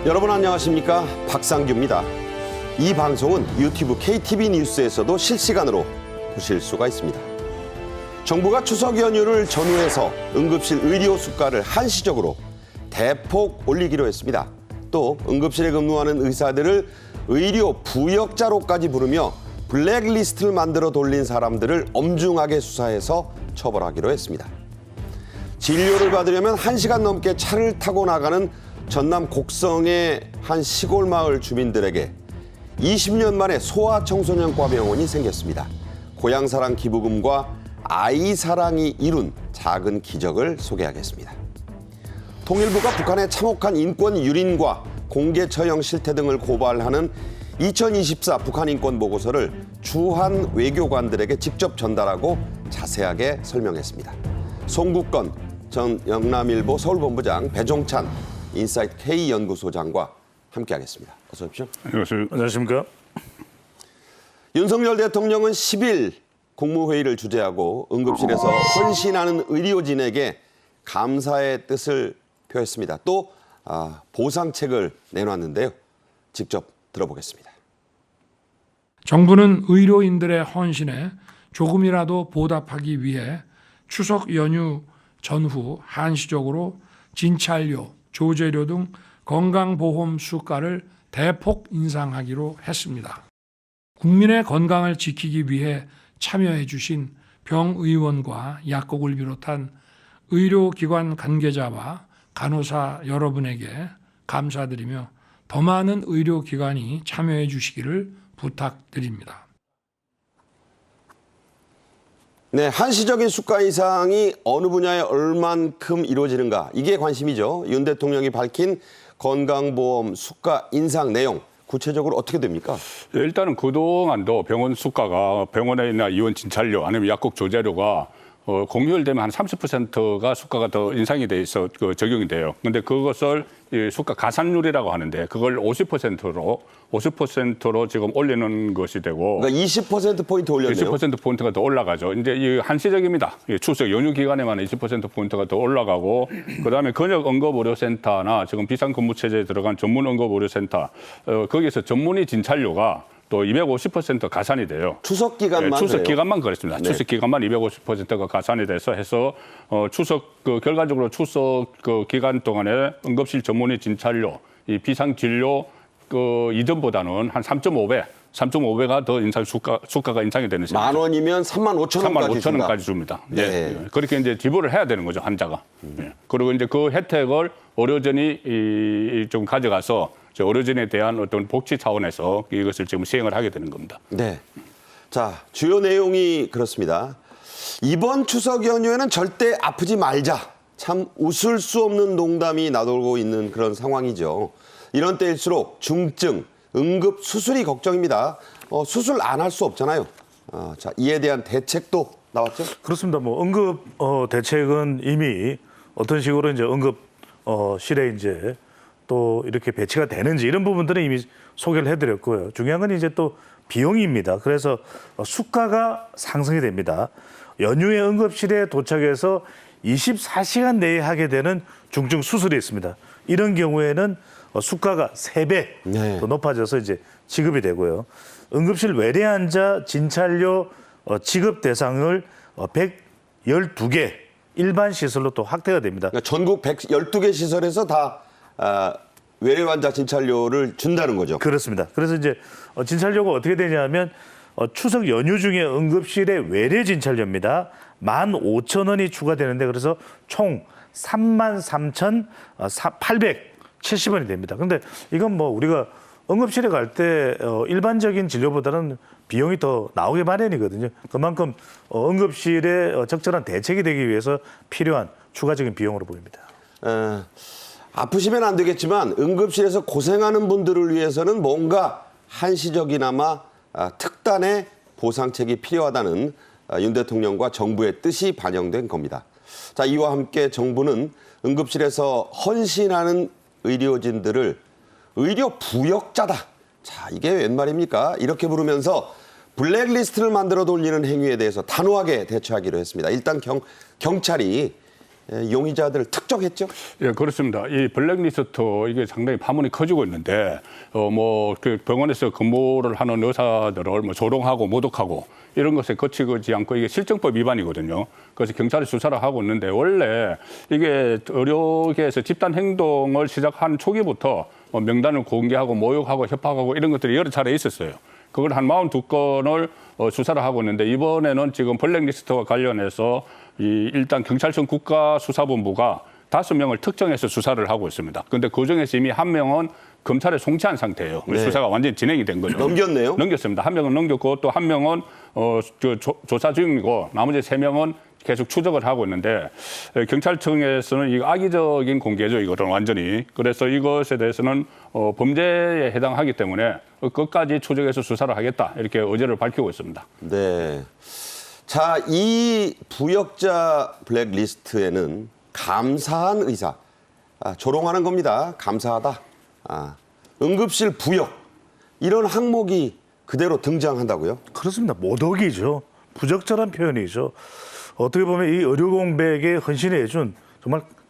여러분 안녕하십니까? 박상규입니다. 이 방송은 유튜브 KTV 뉴스에서도 실시간으로 보실 수가 있습니다. 정부가 추석 연휴를 전후해서 응급실 의료 수가를 한시적으로 대폭 올리기로 했습니다. 또 응급실에 근무하는 의사들을 의료 부역자로까지 부르며 블랙리스트를 만들어 돌린 사람들을 엄중하게 수사해서 처벌하기로 했습니다. 진료를 받으려면 1시간 넘게 차를 타고 나가는 전남 곡성의 한 시골 마을 주민들에게 20년 만에 소아청소년과 병원이 생겼습니다. 고향사랑 기부금과 아이사랑이 이룬 작은 기적을 소개하겠습니다. 통일부가 북한의 참혹한 인권 유린과 공개 처형 실태 등을 고발하는 2024 북한 인권 보고서를 주한 외교관들에게 직접 전달하고 자세하게 설명했습니다. 송국건 전 영남일보 서울본부장, 배종찬 인사이트 K연구소장과 함께하겠습니다. 어서 오십시오. 안녕하십니까. 윤석열 대통령은 10일 국무회의를 주재하고 응급실에서 헌신하는 의료진에게 감사의 뜻을 표했습니다. 또 보상책을 내놨는데요. 직접 들어보겠습니다. 정부는 의료인들의 헌신에 조금이라도 보답하기 위해 추석 연휴 전후 한시적으로 진찰료, 조제료 등 건강보험 수가를 대폭 인상하기로 했습니다. 국민의 건강을 지키기 위해 참여해 주신 병의원과 약국을 비롯한 의료기관 관계자와 간호사 여러분에게 감사드리며 더 많은 의료기관이 참여해 주시기를 부탁드립니다. 네, 한시적인 수가 인상이 어느 분야에 얼만큼 이루어지는가, 이게 관심이죠. 윤 대통령이 밝힌 건강보험 수가 인상 내용, 구체적으로 어떻게 됩니까? 일단은 그동안도 병원 수가가 병원에 있는 의원 진찰료 아니면 약국 조제료가 공휴일되면 한 30%가 수가가 더 인상이 돼 있어 적용이 돼요. 그런데 그것을 수가 가산율이라고 하는데 그걸 50%로 지금 올리는 것이 되고, 그러니까 20%포인트 올렸네요. 20%포인트가 더 올라가죠. 이제 이 한시적입니다. 추석 연휴 기간에만 20%포인트가 더 올라가고, 그다음에 근역 응급의료센터나 지금 비상근무체제에 들어간 전문 응급의료센터, 거기서 전문의 진찰료가 또 250% 가산이 돼요. 추석 기간만. 네, 추석 그래요? 기간만 그렇습니다. 네. 추석 기간만 250%가 가산이 돼서 추석 결과적으로 추석 기간 동안에 응급실 전문의 진찰료, 이 비상 진료 이전보다는 한 3.5배가 더 수가가 인상이 되는 셈이죠. 10,000원이면 35,000원까지 줍니다. 네. 예. 그렇게 이제 지불을 해야 되는 거죠, 환자가. 예. 그리고 이제 그 혜택을 의료진이 좀 가져가서 의료진에 대한 어떤 복지 차원에서 이것을 지금 시행을 하게 되는 겁니다. 네. 자, 주요 내용이 그렇습니다. 이번 추석 연휴에는 절대 아프지 말자. 참 웃을 수 없는 농담이 나돌고 있는 그런 상황이죠. 이런 때일수록 중증, 응급 수술이 걱정입니다. 수술 안 할 수 없잖아요. 자, 이에 대한 대책도 나왔죠? 그렇습니다. 뭐 응급 대책은 이미 어떤 식으로 이제 응급실에 이제 또 이렇게 배치가 되는지 이런 부분들은 이미 소개를 해드렸고요. 중요한 건 이제 또 비용입니다. 그래서 수가가 상승이 됩니다. 연휴에 응급실에 도착해서 24시간 내에 하게 되는 중증 수술이 있습니다. 이런 경우에는 수가가 3배 네. 더 높아져서 이제 지급이 되고요. 응급실 외래 환자 진찰료 지급 대상을 112개 일반 시설로 또 확대가 됩니다. 그러니까 전국 112개 시설에서 다 외래 환자 진찰료를 준다는 거죠. 그렇습니다. 그래서 이제 진찰료가 어떻게 되냐면 추석 연휴 중에 응급실의 외래 진찰료입니다. 15,000원이 추가되는데 그래서 총 33,870원이 됩니다. 그런데 이건 뭐 우리가 응급실에 갈 때 일반적인 진료보다는 비용이 더 나오기 마련이거든요. 그만큼 응급실에 적절한 대책이 되기 위해서 필요한 추가적인 비용으로 보입니다. 아프시면 안 되겠지만 응급실에서 고생하는 분들을 위해서는 뭔가 한시적이나마 특단의 보상책이 필요하다는 윤 대통령과 정부의 뜻이 반영된 겁니다. 자, 이와 함께 정부는 응급실에서 헌신하는 의료진들을 의료 부역자다. 자, 이게 웬 말입니까? 이렇게 부르면서 블랙리스트를 만들어 돌리는 행위에 대해서 단호하게 대처하기로 했습니다. 일단 경찰이 용의자들을 특정했죠? 예, 그렇습니다. 이 블랙리스트 이게 상당히 파문이 커지고 있는데 그 병원에서 근무를 하는 의사들을 조롱하고 모독하고 이런 것에 거치지 않고 이게 실정법 위반이거든요. 그래서 경찰이 수사를 하고 있는데 원래 이게 의료계에서 집단 행동을 시작한 초기부터 명단을 공개하고 모욕하고 협박하고 이런 것들이 여러 차례 있었어요. 그걸 한 42건을 수사를 하고 있는데 이번에는 지금 블랙리스트와 관련해서 일단 경찰청 국가수사본부가 5명을 특정해서 수사를 하고 있습니다. 그런데 그중에서 이미 1명은 검찰에 송치한 상태예요. 네. 수사가 완전히 진행이 된 거죠. 넘겼네요? 넘겼습니다. 1명은 넘겼고 또 1명은 조사 중이고 나머지 3명은 계속 추적을 하고 있는데 경찰청에서는 이 악의적인 공개죠. 이거는 완전히. 그래서 이것에 대해서는 범죄에 해당하기 때문에 끝까지 추적해서 수사를 하겠다. 이렇게 의지를 밝히고 있습니다. 네. 자, 이 부역자 블랙리스트에는 감사한 의사, 조롱하는 겁니다. 감사하다. 응급실 부역, 이런 항목이 그대로 등장한다고요? 그렇습니다. 모독이죠. 부적절한 표현이죠. 어떻게 보면 이 의료 공백에 헌신해 준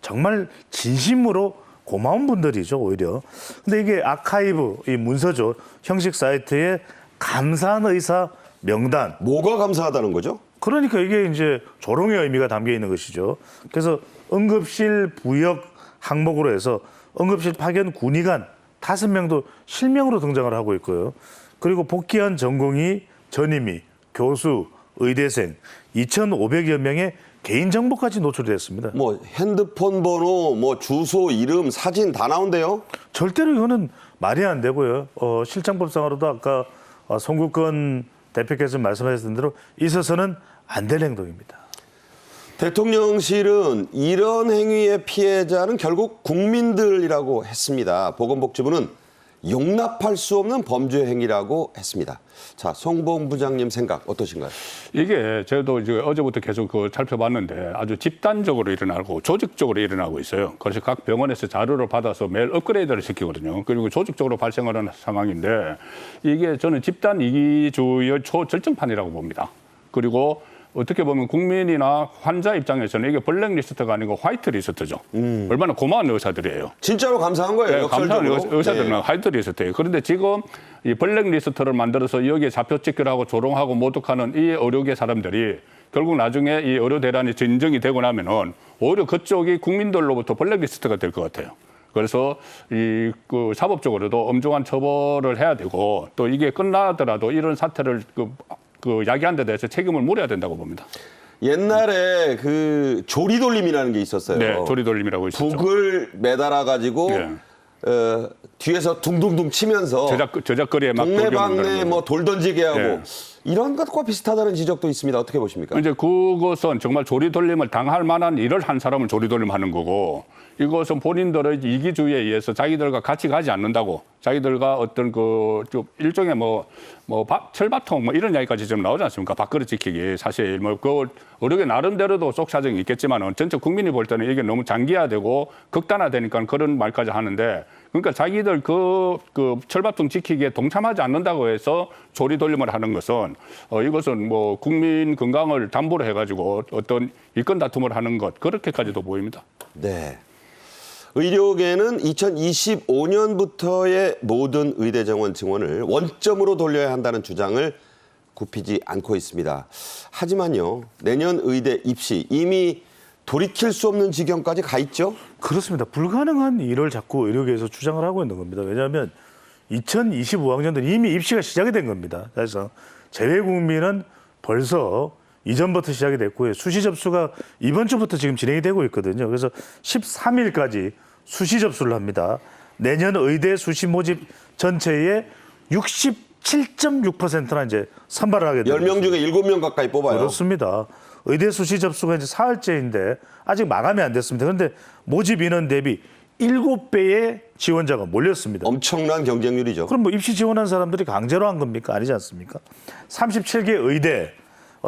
정말 진심으로 고마운 분들이죠, 오히려. 근데 이게 아카이브, 이 문서죠. 형식 사이트에 감사한 의사 명단. 뭐가 감사하다는 거죠? 그러니까 이게 이제 조롱의 의미가 담겨 있는 것이죠. 그래서 응급실 부역 항목으로 해서 응급실 파견 군의관 5명도 실명으로 등장을 하고 있고요. 그리고 복귀한 전공의, 전임의, 교수, 의대생 2,500여 명의 개인정보까지 노출이 됐습니다. 뭐 핸드폰 번호, 뭐 주소, 이름, 사진 다 나온대요? 절대로 이거는 말이 안 되고요. 실장법상으로도 아까 송국건 대표께서 말씀하셨던 대로 있어서는 안 될 행동입니다. 대통령실은 이런 행위의 피해자는 결국 국민들이라고 했습니다. 보건복지부는 용납할 수 없는 범죄 행위라고 했습니다. 자, 송봉부장님 생각 어떠신가요? 이게 저도 이제 어제부터 계속 살펴봤는데 아주 집단적으로 일어나고 조직적으로 일어나고 있어요. 그래서 각 병원에서 자료를 받아서 매일 업그레이드를 시키거든요. 그리고 조직적으로 발생하는 상황인데 이게 저는 집단 이기주의의 초절정판이라고 봅니다. 그리고 어떻게 보면 국민이나 환자 입장에서는 이게 블랙리스트가 아니고 화이트리스트죠. 얼마나 고마운 의사들이에요. 진짜로 감사한 거예요, 네, 감사한 역설적으로. 의사들은 네. 화이트리스트예요. 그런데 지금 이 블랙리스트를 만들어서 여기에 좌표 찍기를 조롱하고 모독하는 이 의료계 사람들이 결국 나중에 이 의료 대란이 진정이 되고 나면은 오히려 그쪽이 국민들로부터 블랙리스트가 될 것 같아요. 그래서 그 사법적으로도 엄중한 처벌을 해야 되고 또 이게 끝나더라도 이런 사태를 야기한 데 대해서 책임을 물어야 된다고 봅니다. 옛날에 그 조리돌림이라는 게 있었어요. 네, 조리돌림이라고 있었죠. 북을 매달아 가지고 네. 뒤에서 둥둥둥 치면서 저작거리에 막 동네방네 뭐 돌 던지게 하고 네. 이런 것과 비슷하다는 지적도 있습니다. 어떻게 보십니까? 이제 그것은 정말 조리돌림을 당할 만한 일을 한 사람을 조리돌림하는 거고 이것은 본인들의 이기주의에 의해서 자기들과 같이 가지 않는다고 자기들과 어떤 좀 일종의 철밥통 이런 이야기까지 좀 나오지 않습니까? 밥그릇 지키기 사실 의료계 나름대로도 속사정이 있겠지만은 전체 국민이 볼 때는 이게 너무 장기화되고 극단화되니까 그런 말까지 하는데 그러니까 자기들 그 철밥통 지키기에 동참하지 않는다고 해서 조리돌림을 하는 것은 이것은 국민 건강을 담보로 해가지고 어떤 일권 다툼을 하는 것 그렇게까지도 보입니다. 네. 의료계는 2025년부터의 모든 의대 정원 증원을 원점으로 돌려야 한다는 주장을 굽히지 않고 있습니다. 하지만요, 내년 의대 입시 이미 돌이킬 수 없는 지경까지 가 있죠? 그렇습니다. 불가능한 일을 자꾸 의료계에서 주장을 하고 있는 겁니다. 왜냐하면 2025학년도는 이미 입시가 시작이 된 겁니다. 그래서 재외국민은 벌써 이전부터 시작이 됐고요. 수시 접수가 이번 주부터 지금 진행이 되고 있거든요. 그래서 13일까지 수시 접수를 합니다. 내년 의대 수시 모집 전체의 67.6%나 이제 선발을 하게 됩니다. 10명 중에 7명 가까이 뽑아요. 그렇습니다. 의대 수시 접수가 이제 사흘째인데 아직 마감이 안 됐습니다. 그런데 모집 인원 대비 7배의 지원자가 몰렸습니다. 엄청난 경쟁률이죠. 그럼 입시 지원한 사람들이 강제로 한 겁니까? 아니지 않습니까? 37개 의대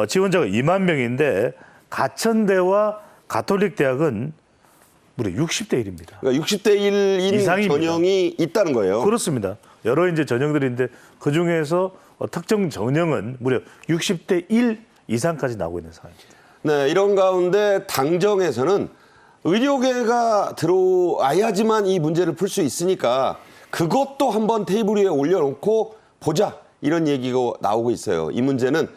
지원자가 2만 명인데 가천대와 가톨릭 대학은 무려 60대 1입니다. 그러니까 60대 1인 이상입니다. 전형이 있다는 거예요. 그렇습니다. 여러 이제 전형들인데 그 중에서 특정 전형은 무려 60대 1 이상까지 나오고 있는 상황입니다. 네, 이런 가운데 당정에서는 의료계가 들어와야지만 이 문제를 풀 수 있으니까 그것도 한번 테이블 위에 올려놓고 보자 이런 얘기가 나오고 있어요. 이 문제는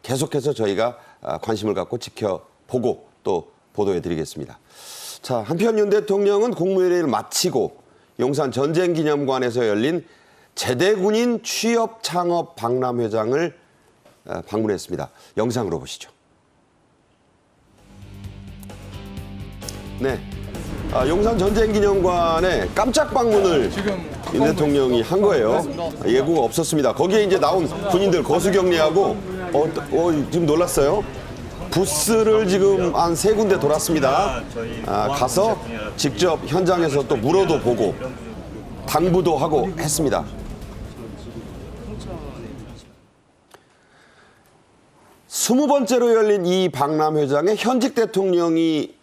계속해서 저희가 관심을 갖고 지켜보고 또 보도해드리겠습니다. 자, 한편 윤 대통령은 국무회의를 마치고 용산 전쟁기념관에서 열린 제대군인 취업 창업 박람회장을 방문했습니다. 영상으로 보시죠. 네, 용산 전쟁기념관에 깜짝 방문을 윤 대통령이 한 거예요. 예고가 없었습니다. 거기에 이제 나온 군인들 거수경례하고 지금 놀랐어요. 부스를 지금 한 3군데 돌았습니다. 가서 직접 현장에서 또 물어도 보고 당부도 하고 했습니다. 스무 번째로 열린 이 박람회장에 현직 대통령이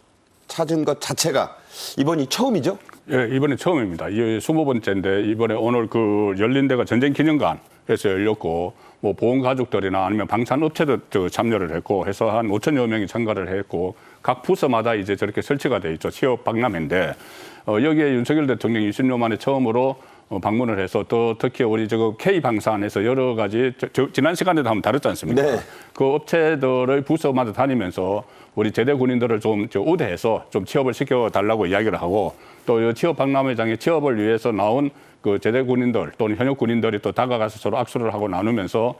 찾은 것 자체가 이번이 처음이죠? 예, 이번에 처음입니다. 이게 20번째인데 이번에 오늘 그 열린 데가 전쟁기념관에서 열렸고 뭐 보훈가족들이나 아니면 방산업체도 참여를 했고 해서 한 5천여 명이 참가를 했고 각 부서마다 이제 저렇게 설치가 돼 있죠. 취업 박람회인데 여기에 윤석열 대통령이 20년 만에 처음으로 방문을 해서 또 특히 우리 K방산에서 여러 가지 지난 시간에도 한번 다뤘지 않습니까? 네. 그 업체들의 부서마다 다니면서 우리 제대 군인들을 좀 우대해서 좀 취업을 시켜달라고 이야기를 하고 또 취업 박람회장에 취업을 위해서 나온 그 제대 군인들 또는 현역 군인들이 또 다가가서 서로 악수를 하고 나누면서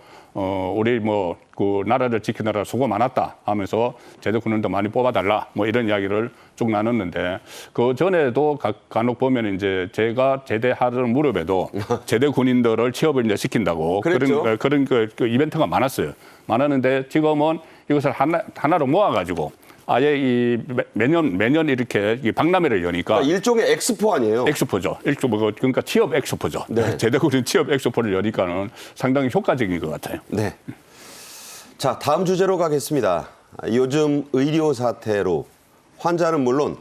우리 뭐 그 나라를 지키느라 수고 많았다 하면서 제대 군인도 많이 뽑아달라 뭐 이런 이야기를 쭉 나눴는데 그 전에도 간혹 보면 이제 제가 제대하는 무렵에도 제대 군인들을 취업을 이제 시킨다고 그랬죠. 그런 그 이벤트가 많았는데 지금은 이것을 하나로 모아가지고 아예 이 매년 이렇게 이 박람회를 여니까 일종의 엑스포 아니에요? 엑스포죠. 그러니까 취업 엑스포죠. 네. 제대군인 취업 엑스포를 여니까는 상당히 효과적인 것 같아요. 네. 자, 다음 주제로 가겠습니다. 요즘 의료 사태로 환자는 물론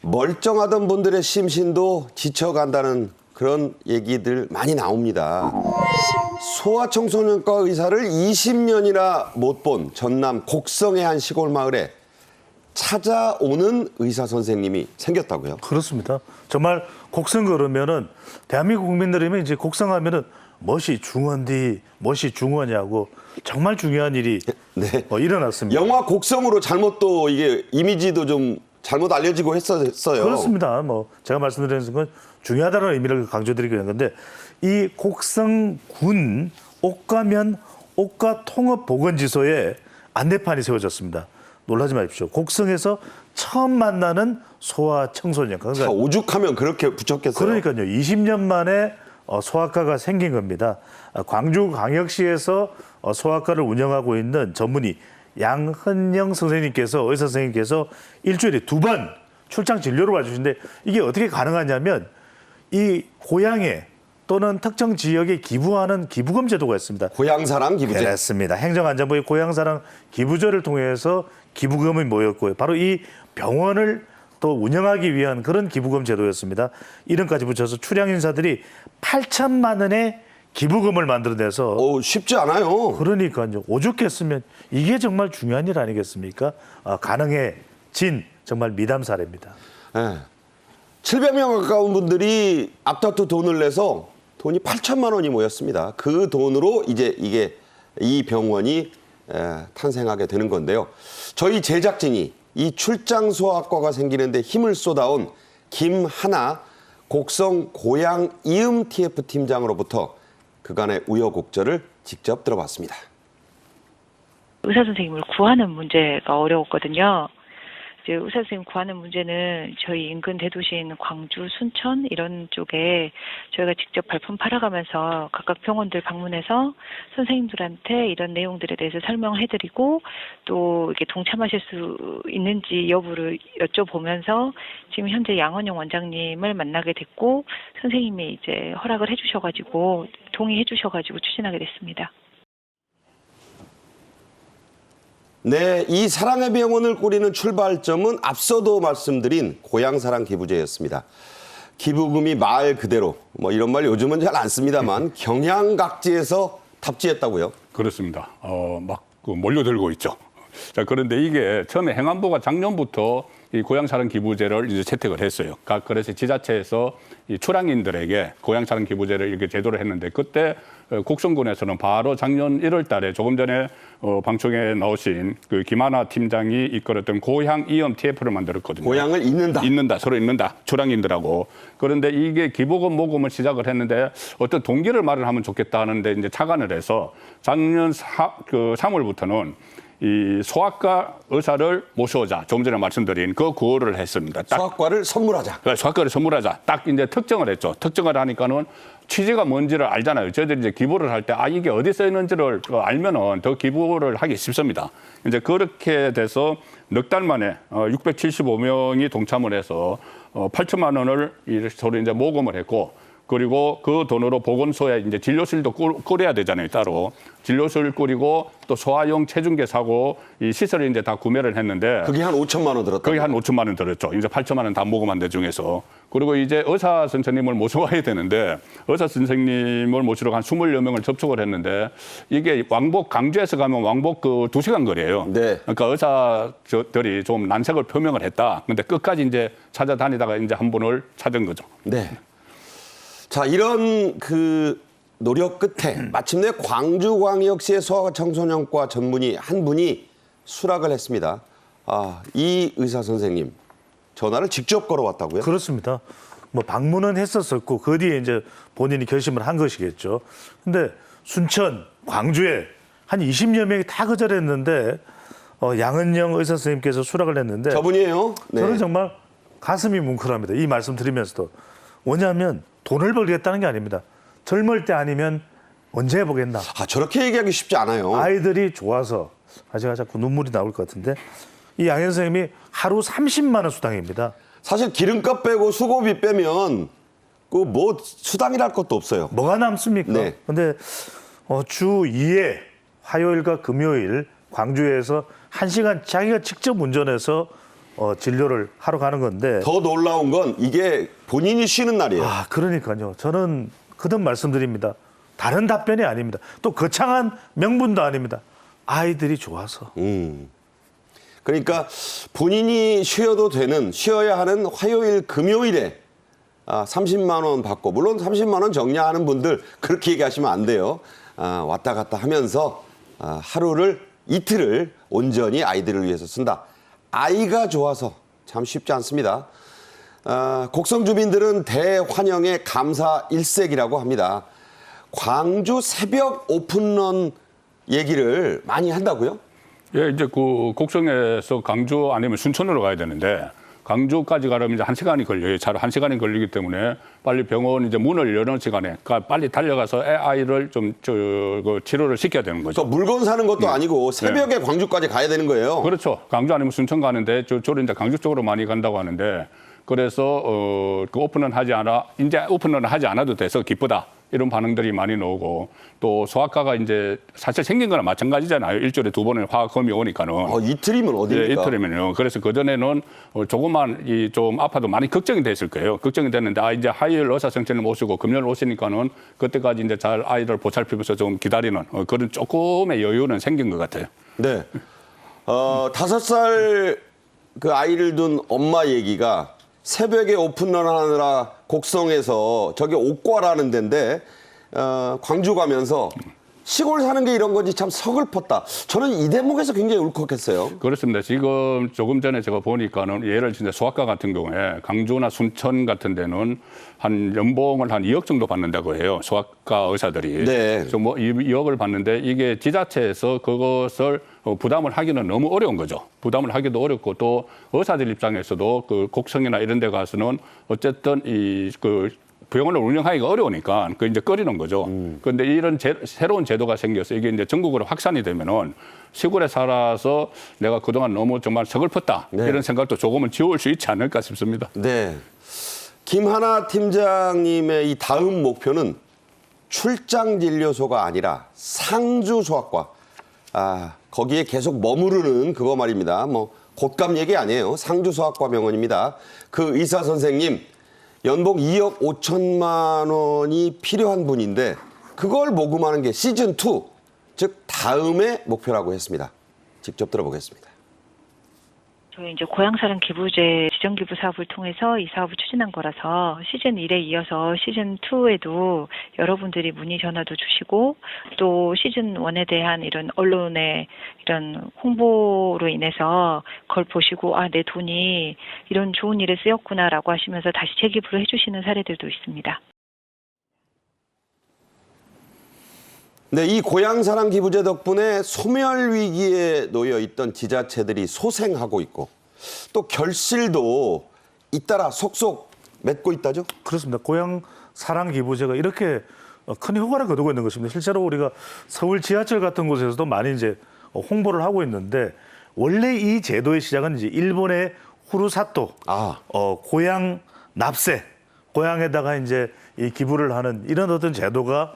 멀쩡하던 분들의 심신도 지쳐간다는 그런 얘기들 많이 나옵니다. 소아청소년과 의사를 20년이나 못 본 전남 곡성의 한 시골 마을에 찾아오는 의사 선생님이 생겼다고요? 그렇습니다. 정말 곡성 그러면은 대한민국 국민들이면 이제 곡성하면은 멋이 중원디, 멋이 중원이하고 정말 중요한 일이 네. 일어났습니다. 영화 곡성으로 잘못 또 이게 이미지도 좀 잘못 알려지고 했었어요. 그렇습니다. 뭐 제가 말씀드리는 건 중요하다는 의미를 강조드리고 있는 건데 이 곡성군 옥가면 옥가통업보건지소에 안내판이 세워졌습니다. 놀라지 마십시오. 곡성에서 처음 만나는 소아 청소년. 자, 오죽하면 그렇게 붙였겠어요. 그러니까요. 20년 만에 소아과가 생긴 겁니다. 광주광역시에서 소아과를 운영하고 있는 전문의 양헌영 선생님께서 의사 선생님께서 일주일에 2번 출장 진료를 와주시는데 이게 어떻게 가능하냐면 이 고향에 또는 특정 지역에 기부하는 기부금 제도가 있습니다. 고향사랑 기부제. 그렇습니다. 행정안전부의 고향사랑 기부제를 통해서 기부금이 모였고요. 바로 이 병원을 또 운영하기 위한 그런 기부금 제도였습니다. 이름까지 붙여서 출향 인사들이 8천만 원의 기부금을 만들어내서 쉽지 않아요. 그러니까요. 오죽했으면 이게 정말 중요한 일 아니겠습니까? 가능해진 정말 미담 사례입니다. 네. 700명 가까운 분들이 앞다투 돈을 내서 돈이 8천만 원이 모였습니다. 그 돈으로 이제 이 병원이 탄생하게 되는 건데요. 저희 제작진이 이 출장 소아과가 생기는데 힘을 쏟아온 김하나 곡성 고향 이음 TF 팀장으로부터 그간의 우여곡절을 직접 들어봤습니다. 의사 선생님을 구하는 문제가 어려웠거든요. 이제 의사 선생님 구하는 문제는 저희 인근 대도시인 광주, 순천 이런 쪽에 저희가 직접 발품 팔아가면서 각각 병원들 방문해서 선생님들한테 이런 내용들에 대해서 설명해드리고 또 이렇게 동참하실 수 있는지 여부를 여쭤보면서 지금 현재 양헌영 원장님을 만나게 됐고 선생님이 이제 허락을 해주셔가지고 동의해주셔가지고 추진하게 됐습니다. 네, 이 사랑의 병원을 꾸리는 출발점은 앞서도 말씀드린 고향사랑 기부제였습니다. 기부금이 말 그대로, 뭐 이런 말 요즘은 잘 안 씁니다만 경양각지에서 탑지했다고요? 그렇습니다. 막 몰려들고 있죠. 자, 그런데 이게 처음에 행안부가 작년부터 이 고향사랑 기부제를 이제 채택을 했어요. 그래서 지자체에서 이 출향인들에게 고향사랑 기부제를 이렇게 제도를 했는데 그때 곡성군에서는 바로 작년 1월 달에 조금 전에 방송에 나오신 그 김하나 팀장이 이끌었던 고향 이음 TF를 만들었거든요. 고향을 잇는다. 서로 잇는다. 출향인들하고. 그런데 이게 기부금 모금을 시작을 했는데 어떤 동기를 말을 하면 좋겠다 하는데 이제 착안을 해서 작년 3월부터는 이 소아과 의사를 모셔오자. 조금 전에 말씀드린 그 구호를 했습니다. 딱 소아과를 선물하자. 소아과를 선물하자. 딱 이제 특정을 했죠. 특정을 하니까는 취지가 뭔지를 알잖아요. 저희들이 이제 기부를 할 때 이게 어디 써 있는지를 알면은 더 기부를 하기 쉽습니다. 이제 그렇게 돼서 넉 달 만에 675명이 동참을 해서 8천만 원을 서로 이제 모금을 했고 그리고 그 돈으로 보건소에 이제 진료실도 꾸려야 되잖아요, 따로. 진료실 꾸리고 또 소아용 체중계 사고 이 시설을 이제 다 구매를 했는데. 그게 한 5천만 원 들었다. 그게 한 5천만 원 들었죠. 이제 8천만 원 다 모금한 데 중에서. 그리고 이제 의사 선생님을 모셔와야 되는데 의사 선생님을 모시러 한 20여 명을 접촉을 했는데 이게 왕복 강주에서 가면 왕복 그 2시간 거리예요. 네. 그러니까 의사들이 좀 난색을 표명을 했다. 근데 끝까지 이제 찾아다니다가 이제 한 분을 찾은 거죠. 네. 자, 이런 그 노력 끝에 마침내 광주광역시의 소아과 청소년과 전문의 한 분이 수락을 했습니다. 이 의사 선생님 전화를 직접 걸어왔다고요? 그렇습니다. 뭐 방문은 했었었고 그 뒤에 이제 본인이 결심을 한 것이겠죠. 근데 순천, 광주에 한 20여 명이 다 거절했는데 양은영 의사 선생님께서 수락을 했는데 저분이에요? 네. 저는 정말 가슴이 뭉클합니다. 이 말씀 드리면서도. 뭐냐면 돈을 벌겠다는 게 아닙니다. 젊을 때 아니면 언제 해보겠나. 저렇게 얘기하기 쉽지 않아요. 아이들이 좋아서 제가 자꾸 눈물이 나올 것 같은데 이 양현 선생님이 하루 30만 원 수당입니다. 사실 기름값 빼고 수고비 빼면 그 뭐 수당이랄 것도 없어요. 뭐가 남습니까? 네. 근데 주 2회 화요일과 금요일 광주에서 1시간 자기가 직접 운전해서 진료를 하러 가는 건데 더 놀라운 건 이게 본인이 쉬는 날이에요. 그러니까요. 저는 거듭 말씀드립니다. 다른 답변이 아닙니다. 또 거창한 명분도 아닙니다. 아이들이 좋아서. 그러니까 본인이 쉬어야 하는 화요일, 금요일에 30만 원 받고, 물론 30만 원 정리하는 분들 그렇게 얘기하시면 안 돼요. 왔다 갔다 하면서 이틀을 온전히 아이들을 위해서 쓴다. 아이가 좋아서 참 쉽지 않습니다. 곡성 주민들은 대환영의 감사 일색이라고 합니다. 광주 새벽 오픈런 얘기를 많이 한다고요? 예, 이제 그 곡성에서 강주 아니면 순천으로 가야 되는데 강주까지 가려면 이제 1시간이 걸려요. 차로 1시간이 걸리기 때문에 빨리 병원 이제 문을 여는 시간에 빨리 달려가서 아이를 좀 치료를 시켜야 되는 거죠. 그러니까 물건 사는 것도 아니고 새벽에 광주까지 가야 되는 거예요. 그렇죠. 강주 아니면 순천 가는데 저를 이제 강주 쪽으로 많이 간다고 하는데 그래서 그 오픈은 하지 않아도 돼서 기쁘다. 이런 반응들이 많이 나오고 또 소아과가 이제 사실 생긴 거랑 마찬가지잖아요. 일주일에 2번의 화검이 오니까는. 이틀이면 어디입니까? 네, 이틀이면요. 그래서 그전에는 조금만 좀 아파도 많이 걱정이 됐을 거예요. 걱정이 됐는데 이제 화요일 의사 선생님 오시고 금요일 오시니까는 그때까지 이제 잘 아이를 보살피면서 좀 기다리는 그런 조금의 여유는 생긴 것 같아요. 네. 5살 그 아이를 둔 엄마 얘기가 새벽에 오픈런 하느라 곡성에서 저게 옥과라는 데인데 광주 가면서 시골 사는 게 이런 건지 참 서글펐다. 저는 이 대목에서 굉장히 울컥했어요. 그렇습니다. 지금 조금 전에 제가 보니까는 예를 진짜 소아과 같은 경우에 강주나 순천 같은 데는 한 연봉을 한 2억 정도 받는다고 해요. 소아과 의사들이. 네. 그래서 뭐 2억을 받는데 이게 지자체에서 그것을 부담을 하기는 너무 어려운 거죠. 부담을 하기도 어렵고 또 의사들 입장에서도 그 곡성이나 이런 데 가서는 어쨌든 그 병원을 운영하기가 어려우니까 그 이제 꺼리는 거죠. 그런데 이런 새로운 제도가 생겨서 이게 이제 전국으로 확산이 되면은 시골에 살아서 내가 그동안 너무 정말 서글펐다. 네. 이런 생각도 조금은 지울 수 있지 않을까 싶습니다. 네. 김하나 팀장님의 이 다음 목표는 출장 진료소가 아니라 상주 소아과. 거기에 계속 머무르는 그거 말입니다. 뭐 곶감 얘기 아니에요. 상주소아과병원입니다. 그 의사 선생님 연봉 2억 5천만 원이 필요한 분인데 그걸 모금하는 게 시즌 2, 즉 다음의 목표라고 했습니다. 직접 들어보겠습니다. 저희 이제 고향사랑 기부제 지정기부 사업을 통해서 이 사업을 추진한 거라서 시즌 1에 이어서 시즌 2에도 여러분들이 문의 전화도 주시고 또 시즌 1에 대한 이런 언론의 이런 홍보로 인해서 그걸 보시고 아, 내 돈이 이런 좋은 일에 쓰였구나라고 하시면서 다시 재기부를 해주시는 사례들도 있습니다. 네, 이 고향사랑 기부제 덕분에 소멸 위기에 놓여 있던 지자체들이 소생하고 있고 또 결실도 잇따라 속속 맺고 있다죠? 그렇습니다. 고향 사랑 기부제가 이렇게 큰 효과를 거두고 있는 것입니다. 실제로 우리가 서울 지하철 같은 곳에서도 많이 이제 홍보를 하고 있는데 원래 이 제도의 시작은 이제 일본의 후루사토, 고향 납세, 고향에다가 이제 이 기부를 하는 이런 어떤 제도가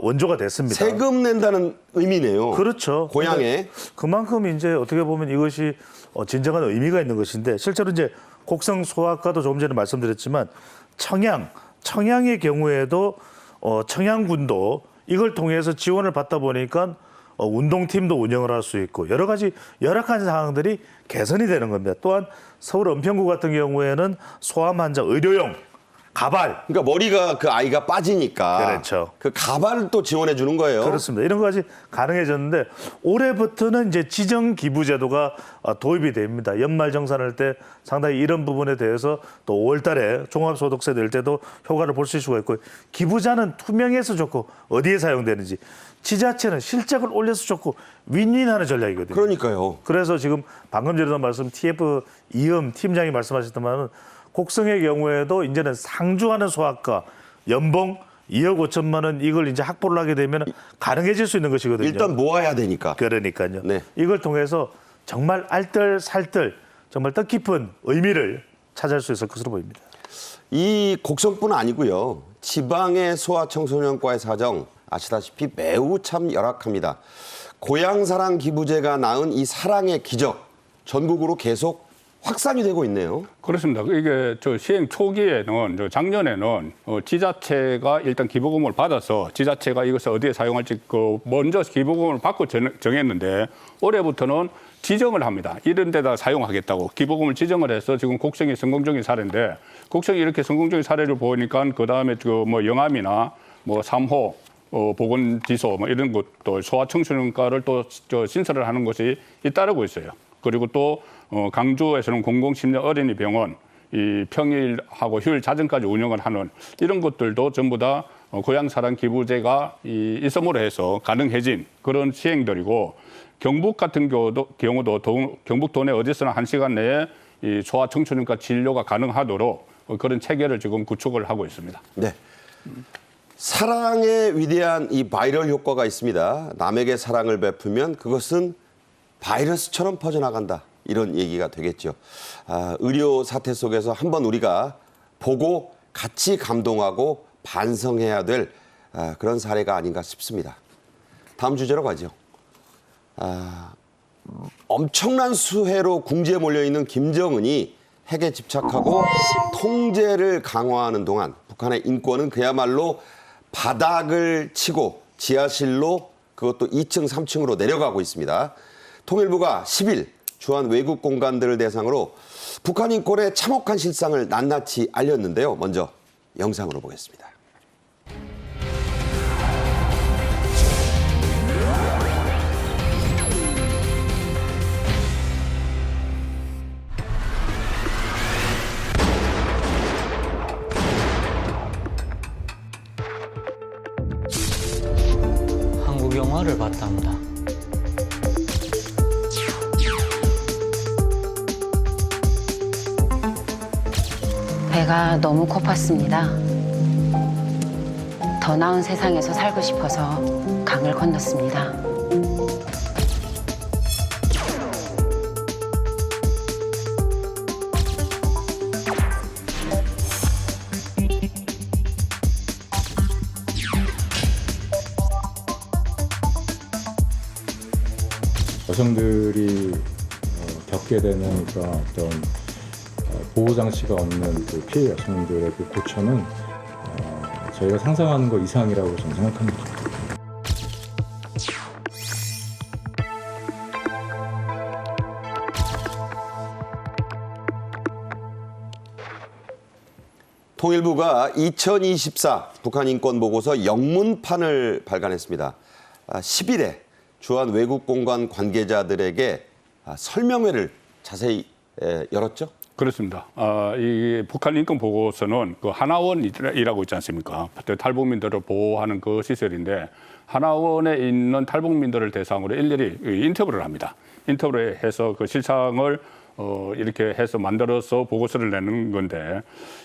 원조가 됐습니다. 세금 낸다는 의미네요. 그렇죠. 고향에. 그만큼 이제 어떻게 보면 이것이 진정한 의미가 있는 것인데 실제로 이제 곡성 소아과도 조금 전에 말씀드렸지만 청양의 경우에도 청양군도 이걸 통해서 지원을 받다 보니까 운동팀도 운영을 할 수 있고 여러 가지 열악한 상황들이 개선이 되는 겁니다. 또한 서울 은평구 같은 경우에는 소아암 환자 의료용 가발. 그러니까 머리가 그 아이가 빠지니까 그렇죠. 그 가발을 또 지원해 주는 거예요. 그렇습니다. 이런 것까지 가능해졌는데 올해부터는 이제 지정 기부 제도가 도입이 됩니다. 연말 정산할 때 상당히 이런 부분에 대해서 또 5월 달에 종합소득세 낼 때도 효과를 볼 수 있을 수가 있고 기부자는 투명해서 좋고 어디에 사용되는지 지자체는 실적을 올려서 좋고 윈윈하는 전략이거든요. 그러니까요. 그래서 지금 방금 전에도 말씀 TF 이음 팀장이 말씀하셨지만은 곡성의 경우에도 이제는 상주하는 소아과 연봉 2억 5천만 원 이걸 이제 확보를 하게 되면 가능해질 수 있는 것이거든요. 일단 모아야 되니까. 그러니까요. 네. 이걸 통해서 정말 알뜰살뜰 정말 뜻깊은 의미를 찾을 수 있을 것으로 보입니다. 이 곡성뿐 아니고요. 지방의 소아청소년과의 사정 아시다시피 매우 참 열악합니다. 고향사랑 기부제가 낳은 이 사랑의 기적 전국으로 계속 확산이 되고 있네요. 그렇습니다. 이게 저 시행 초기에는 작년에는 지자체가 일단 기부금을 받아서 지자체가 이것을 어디에 사용할지 먼저 기부금을 받고 정했는데 올해부터는 지정을 합니다. 이런 데다 사용하겠다고 기부금을 지정을 해서 지금 곡성이 성공적인 사례인데 곡성이 이렇게 성공적인 사례를 보니까 그 다음에 뭐 영암이나 뭐 삼호 보건지소 뭐 이런 것도 소아청소년과를 또 신설을 하는 것이 잇따르고 있어요. 그리고 또 강주에서는 공공심려 어린이병원, 이 평일하고 휴일 자정까지 운영을 하는 이런 것들도 전부 다 고향사랑 기부제가 있음으로 해서 가능해진 그런 시행들이고 경북 같은 경우도 경북 도내 어디서나 1시간 내에 이 소아청소년과 진료가 가능하도록 그런 체계를 지금 구축을 하고 있습니다. 네. 사랑의 위대한 이 바이럴 효과가 있습니다. 남에게 사랑을 베풀면 그것은 바이러스처럼 퍼져나간다. 이런 얘기가 되겠죠. 의료 사태 속에서 한번 우리가 보고 같이 감동하고 반성해야 될 그런 사례가 아닌가 싶습니다. 다음 주제로 가죠. 엄청난 수해로 궁지에 몰려있는 김정은이 핵에 집착하고 통제를 강화하는 동안 북한의 인권은 그야말로 바닥을 치고 지하실로 그것도 2층, 3층으로 내려가고 있습니다. 통일부가 10일 주한 외국 공간들을 대상으로 북한 인권의 참혹한 실상을 낱낱이 알렸는데요. 먼저 영상으로 보겠습니다. 한국 영화를 봤답니다. 배가 너무 고팠습니다. 더 나은 세상에서 살고 싶어서 강을 건넜습니다. 여성들이 겪게 되는 그런 어떤 보호 장치가 없는 그 피해 여성들의 그 고초는 저희가 상상하는 것 이상이라고 저는 생각합니다. 통일부가 2024 북한 인권 보고서 영문판을 발간했습니다. 10일에 주한 외국 공관 관계자들에게 설명회를 자세히 열었죠? 그렇습니다. 이 북한 인권 보고서는 그 하나원이라고 있지 않습니까? 탈북민들을 보호하는 그 시설인데 하나원에 있는 탈북민들을 대상으로 일일이 인터뷰를 합니다. 인터뷰를 해서 그 실상을 이렇게 해서 만들어서 보고서를 내는 건데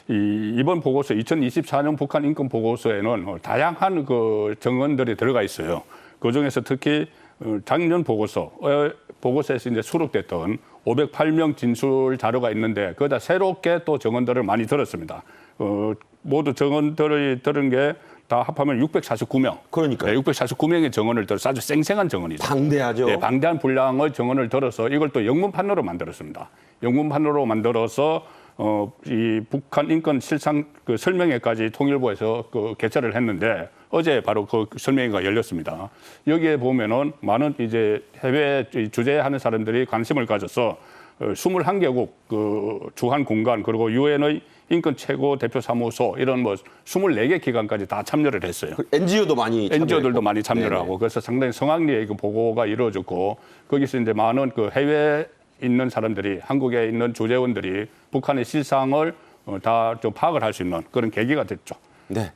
이번 보고서 2024년 북한 인권 보고서에는 다양한 그 정언들이 들어가 있어요. 그 중에서 특히 작년 보고서에서 이제 수록됐던 508명 진술 자료가 있는데 거기다 새롭게 또 정언들을 많이 들었습니다. 모두 정언들을 들은 게 다 합하면 649명. 그러니까요. 649명의 정언을 들어서 아주 생생한 정언이죠. 방대하죠. 네, 방대한 분량의 정언을 들어서 이걸 또 영문판으로 만들었습니다. 영문판으로 만들어서 이 북한 인권 실상 그 설명회까지 통일부에서 그 개최를 했는데 어제 바로 그 설명회가 열렸습니다. 여기에 보면은 많은 이제 해외 주재하는 사람들이 관심을 가져서 21개국 그 주한 공간 그리고 유엔의 인권 최고 대표 사무소 이런 뭐 24개 기관까지 다 참여를 했어요. NGO도 많이 NGO들도 많이 참여를 네네. 하고 그래서 상당히 성황리에 그 보고가 이루어졌고 거기서 이제 많은 그 해외에 있는 사람들이 한국에 있는 주재원들이 북한의 실상을 다 좀 파악을 할 수 있는 그런 계기가 됐죠. 네.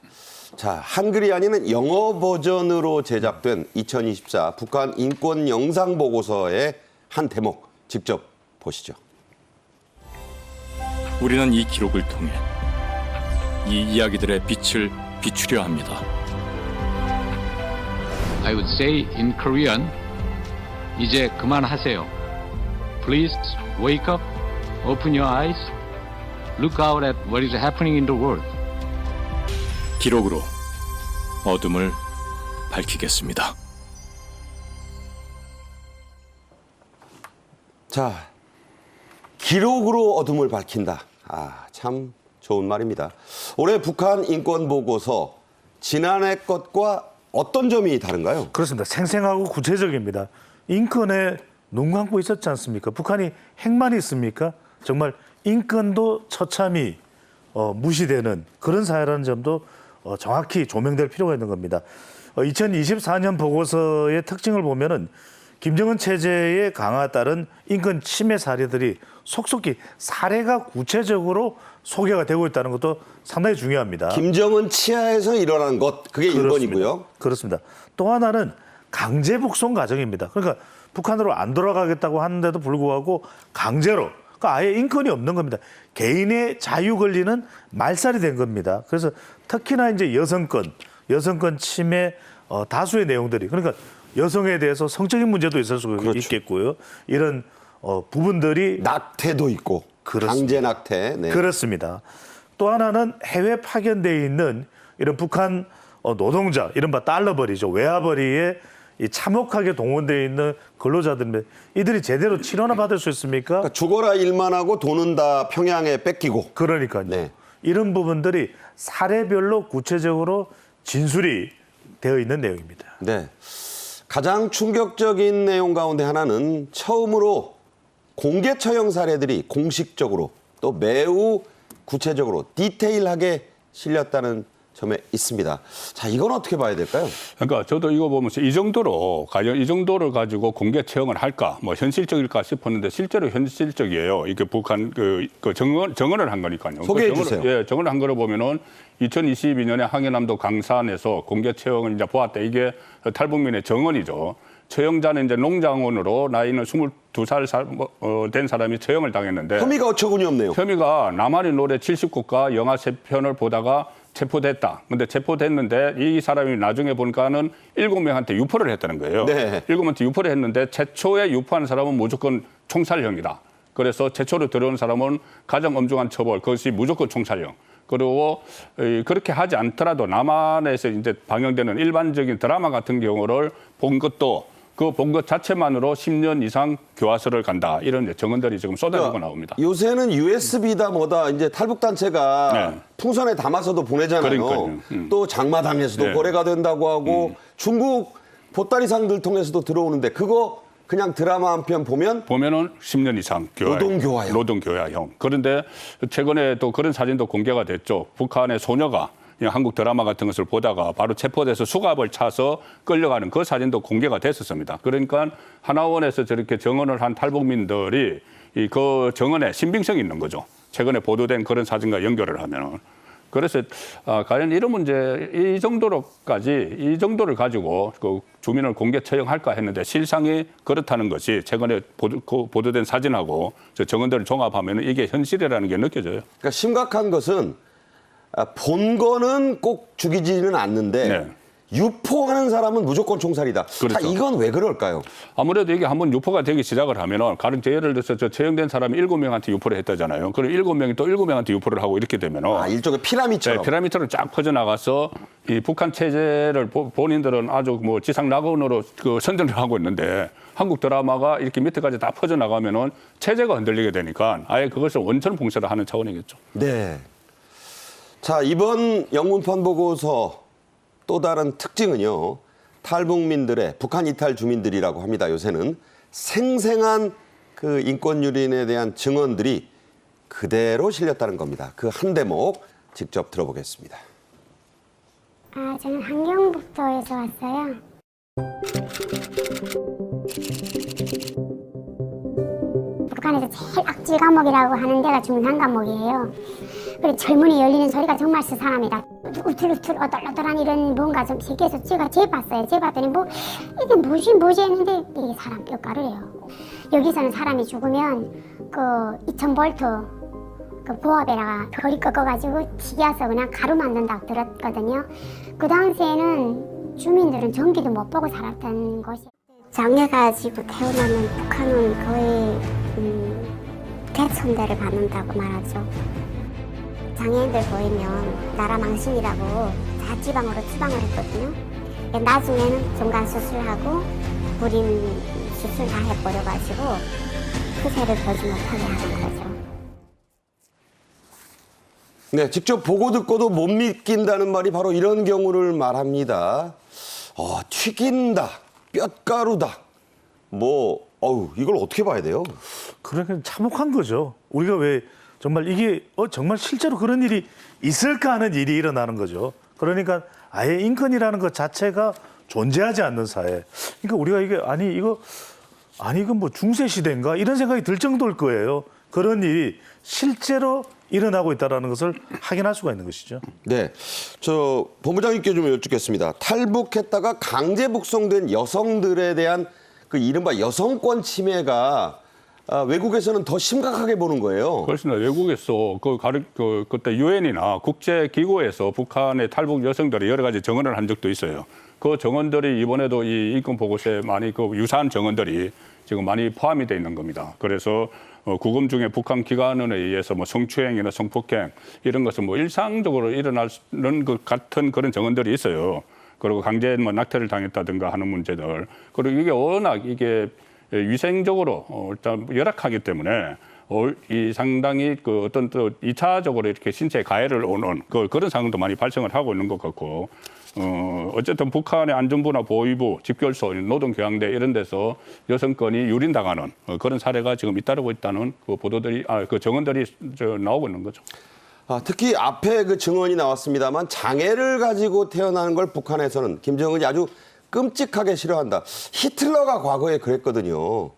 자, 한글이 아닌 영어 버전으로 제작된 2024 북한 인권 영상 보고서의 한 대목 직접 보시죠. 우리는 이 기록을 통해 이 이야기들의 빛을 비추려 합니다. I would say in Korean, 이제 그만하세요. Please wake up, open your eyes, look out at what is happening in the world. 기록으로 어둠을 밝히겠습니다. 자, 기록으로 어둠을 밝힌다. 참 좋은 말입니다. 올해 북한 인권 보고서 지난해 것과 어떤 점이 다른가요? 그렇습니다. 생생하고 구체적입니다. 인권에 눈 감고 있었지 않습니까? 북한이 핵만 있습니까? 정말 인권도 처참히 무시되는 그런 사회라는 점도 정확히 조명될 필요가 있는 겁니다. 2024년 보고서의 특징을 보면은 김정은 체제의 강화에 따른 인권 침해 사례들이 속속히 사례가 구체적으로 소개가 되고 있다는 것도 상당히 중요합니다. 김정은 치하에서 일어난 것, 그게 그렇습니다. 1번이고요. 그렇습니다. 또 하나는 강제 북송 과정입니다. 그러니까 북한으로 안 돌아가겠다고 하는데도 불구하고 강제로, 그러니까 아예 인권이 없는 겁니다. 개인의 자유 권리는 말살이 된 겁니다. 그래서 특히나 이제 여성권 침해 다수의 내용들이, 그러니까 여성에 대해서 성적인 문제도 있을 수 그렇죠. 있겠고요. 이런 부분들이 낙태도 있고 그렇습니다. 강제 낙태. 네. 그렇습니다. 또 하나는 해외 파견돼 있는 이런 북한 노동자, 이른바 달러벌이죠. 외화벌이에 이 참혹하게 동원되어 있는 근로자들, 이들이 제대로 치료나 받을 수 있습니까? 그러니까 죽어라 일만 하고 돈은 다 평양에 뺏기고. 그러니까요. 네. 이런 부분들이 사례별로 구체적으로 진술이 되어 있는 내용입니다. 네. 가장 충격적인 내용 가운데 하나는 처음으로 공개 처형 사례들이 공식적으로 또 매우 구체적으로 디테일하게 실렸다는 점에 있습니다. 자, 이건 어떻게 봐야 될까요? 그러니까 저도 이거 보면서 이 정도를 가지고 공개 처형을 할까, 뭐 현실적일까 싶었는데 실제로 현실적이에요. 이게 북한 그 정언을 한 거니까요. 소개해 주세요. 예, 정언을 한 거를 보면은 2022년에 황해남도 강산에서 공개 처형을 이제 보았다. 이게 탈북민의 정언이죠. 처형자는 이제 농장원으로 나이는 22살 된 사람이 처형을 당했는데 혐의가 어처구니 없네요. 혐의가 나만의 노래 70곡과 영화 3편을 보다가 체포됐다. 근데 체포됐는데 이 사람이 나중에 보니까는 7명한테 유포를 했다는 거예요. 네. 7명한테 유포를 했는데 최초에 유포한 사람은 무조건 총살형이다. 그래서 최초로 들어온 사람은 가장 엄중한 처벌, 그것이 무조건 총살형. 그리고 그렇게 하지 않더라도 남한에서 이제 방영되는 일반적인 드라마 같은 경우를 본 것도 그 본 것 자체만으로 10년 이상 교화소를 간다. 이런 이제 정언들이 지금 쏟아지고 나옵니다. 요새는 USB다 뭐다 이제 탈북 단체가 네. 풍선에 담아서도 보내잖아요. 그러니까요. 또 장마당에서도 네. 거래가 된다고 하고 중국 보따리상들 통해서도 들어오는데 그거 그냥 드라마 한 편 보면 보면은 10년 이상 노동교화형. 노동교화형. 그런데 최근에 또 그런 사진도 공개가 됐죠. 북한의 소녀가 그냥 한국 드라마 같은 것을 보다가 바로 체포돼서 수갑을 차서 끌려가는 그 사진도 공개가 됐었습니다. 그러니까 하나원에서 저렇게 정언을 한 탈북민들이 이 그 정언에 신빙성이 있는 거죠. 최근에 보도된 그런 사진과 연결을 하면은. 그래서 과연 이런 문제 이 정도를 가지고 그 주민을 공개 처형할까 했는데 실상이 그렇다는 것이 최근에 보도된 사진하고 저 정언들을 종합하면 이게 현실이라는 게 느껴져요. 그러니까 심각한 것은 본 거는 꼭 죽이지는 않는데 네. 유포하는 사람은 무조건 총살이다. 그렇죠. 이건 왜 그럴까요? 아무래도 이게 한번 유포가 되기 시작을 하면은 예를 들어서 저 처형된 사람이 7명한테 유포를 했다잖아요. 그럼 7명이 또 7명한테 유포를 하고 이렇게 되면은 일종의 피라미처럼. 네, 피라미드로 쫙 퍼져나가서 이 북한 체제를 본인들은 아주 뭐 지상낙원으로 그 선전을 하고 있는데 한국 드라마가 이렇게 밑에까지 다 퍼져나가면은 체제가 흔들리게 되니까 아예 그것을 원천 봉쇄를 하는 차원이겠죠. 네. 자, 이번 영문판 보고서 또 다른 특징은요. 탈북민들의 북한 이탈 주민들이라고 합니다. 요새는 생생한 그 인권 유린에 대한 증언들이 그대로 실렸다는 겁니다. 그 한 대목 직접 들어보겠습니다. 저는 함경북도에서 왔어요. 북한에서 제일 악질 감옥이라고 하는 데가 중산 감옥이에요. 그리고 젊은이 열리는 소리가 정말 스산합니다. 우툴우툴 어떨어떨한 이런 뭔가 좀 세계에서 제가 재봤어요. 재봤더니 뭐 이게 뭐지 했는데 이게 사람 뼈가루래요. 여기서는 사람이 죽으면 그 2000볼트 그 보압에다가 별이 꺾어가지고 튀겨서 그냥 가루 만든다고 들었거든요. 그 당시에는 주민들은 전기도 못 보고 살았던 곳이. 장애가지고 태어나면 북한은 거의 대천대를 받는다고 말하죠. 장애인들 보이면 나라 망신이라고 자지방으로 추방을 했거든요. 나중에는 중간 수술하고 불임 수술 다 해버려가지고 후세를 보지 못하게 하는 거죠. 네, 직접 보고 듣고도 못 믿긴다는 말이 바로 이런 경우를 말합니다. 튀긴다, 뼛가루다. 이걸 어떻게 봐야 돼요? 그러니까 참혹한 거죠. 우리가 왜 정말 이게 정말 실제로 그런 일이 있을까 하는 일이 일어나는 거죠. 그러니까 아예 인권이라는 것 자체가 존재하지 않는 사회. 그러니까 우리가 이건 뭐 중세 시대인가 이런 생각이 들 정도일 거예요. 그런 일이 실제로 일어나고 있다는 것을 확인할 수가 있는 것이죠. 네, 저 본부장님께 좀 여쭙겠습니다. 탈북했다가 강제 북송된 여성들에 대한 그 이른바 여성권 침해가 외국에서는 더 심각하게 보는 거예요. 그렇습니다. 외국에서 그때 유엔이나 국제기구에서 북한의 탈북 여성들이 여러 가지 정언을 한 적도 있어요. 그 정언들이 이번에도 이 인권 보고서에 많이 그 유사한 정언들이 지금 많이 포함이 돼 있는 겁니다. 그래서 구금 중에 북한 기관원에 의해서 뭐 성추행이나 성폭행 이런 것은 뭐 일상적으로 일어나는 것 같은 그런 정언들이 있어요. 그리고 강제 낙태를 당했다든가 하는 문제들. 그리고 이게 워낙 위생적으로 일단 열악하기 때문에 이 상당히 그 어떤 또 2차적으로 이렇게 신체에 가해를 오는 그런 상황도 많이 발생을 하고 있는 것 같고 어쨌든 북한의 안전부나 보위부, 집결소, 노동교양대 이런 데서 여성권이 유린당하는 그런 사례가 지금 잇따르고 있다는 그 보도들이 그 정언들이 나오고 있는 거죠. 특히 앞에 그 증언이 나왔습니다만 장애를 가지고 태어나는 걸 북한에서는 김정은이 아주 끔찍하게 싫어한다. 히틀러가 과거에 그랬거든요.